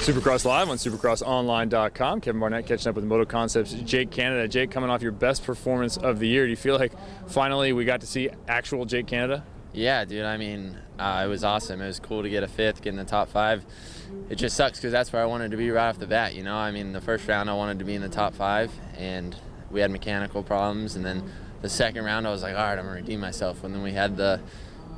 Supercross Live on supercrossonline.com. Kevin Barnett catching up with Moto Concepts Jake Canada. Jake, coming off your best performance of the year, do you feel like finally we got to see actual Jake Canada? Yeah, dude, I mean, it was awesome. It was cool to get a fifth, get in the top 5. It just sucks because that's where I wanted to be right off the bat, you know? I mean, the first round I wanted to be in the top 5, and we had mechanical problems, and then the second round I was like, all right, I'm going to redeem myself. And then we had the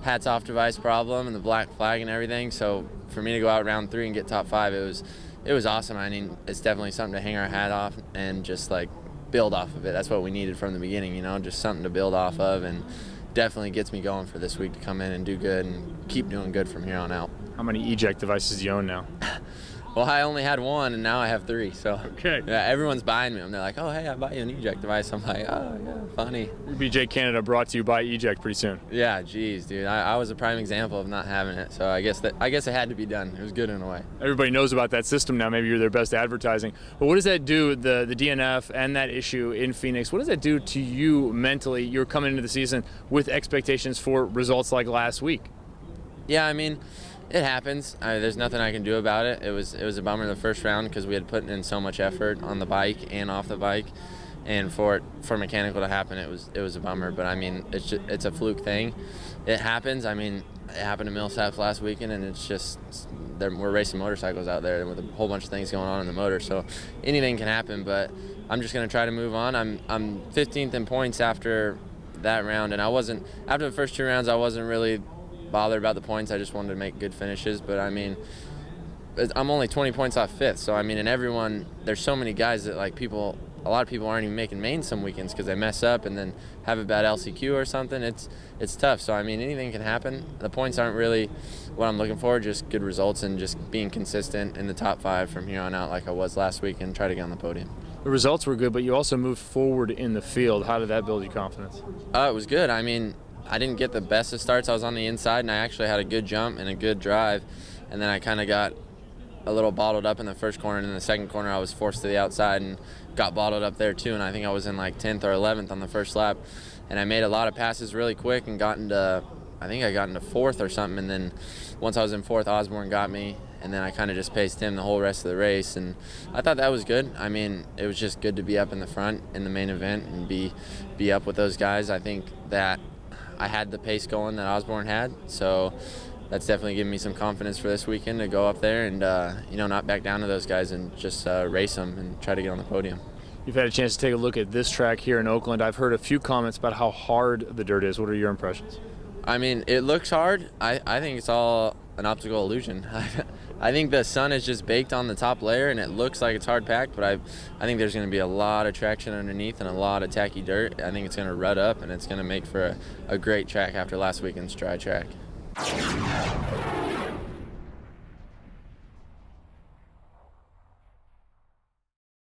hats off device problem and the black flag and everything, so for me to go out round 3 and get top 5, it was awesome. I mean, it's definitely something to hang our hat off and just like build off of it. That's what we needed from the beginning, you know, just something to build off of, and definitely gets me going for this week to come in and do good and keep doing good from here on out. How many eject devices do you own now? Well, I only had 1, and now I have 3. So okay. Yeah, everyone's buying me. They're like, "Oh, hey, I bought you an eject device." I'm like, "Oh, yeah, funny." Jake Canada brought to you by Eject pretty soon. Yeah, geez, dude. I was a prime example of not having it. So I guess it had to be done. It was good in a way. Everybody knows about that system now. Maybe you're their best advertising. But what does that do, the DNF and that issue in Phoenix? What does that do to you mentally? You're coming into the season with expectations for results like last week. Yeah, I mean, it happens. There's nothing I can do about it. It was a bummer the first round because we had put in so much effort on the bike and off the bike, and for mechanical to happen, it was a bummer. But I mean, it's a fluke thing. It happens. I mean, it happened to Millsaps last weekend, and it's just we're racing motorcycles out there with a whole bunch of things going on in the motor, so anything can happen. But I'm just gonna try to move on. I'm 15th in points after that round, and after the first 2 rounds I wasn't really bothered about the points. I just wanted to make good finishes, but I mean, I'm only 20 points off 5th, so I mean, and everyone, there's so many guys that like a lot of people aren't even making main some weekends because they mess up and then have a bad LCQ or something. It's tough, so I mean, anything can happen. The points aren't really what I'm looking for, just good results and just being consistent in the top 5 from here on out like I was last week and try to get on the podium. The results were good, but you also moved forward in the field. How did that build your confidence? It was good. I mean, I didn't get the best of starts. I was on the inside, and I actually had a good jump and a good drive, and then I kind of got a little bottled up in the first corner, and in the second corner I was forced to the outside and got bottled up there too, and I think I was in like 10th or 11th on the first lap, and I made a lot of passes really quick and I think I got into 4th or something, and then once I was in 4th, Osborne got me, and then I kind of just paced him the whole rest of the race, and I thought that was good. I mean, it was just good to be up in the front in the main event and be up with those guys. I think that I had the pace going that Osborne had, so that's definitely given me some confidence for this weekend to go up there and not back down to those guys and just race them and try to get on the podium. You've had a chance to take a look at this track here in Oakland. I've heard a few comments about how hard the dirt is. What are your impressions? I mean, it looks hard. I think it's all an optical illusion. I think the sun is just baked on the top layer and it looks like it's hard packed, but I think there's going to be a lot of traction underneath and a lot of tacky dirt. I think it's going to rut up and it's going to make for a great track after last weekend's dry track.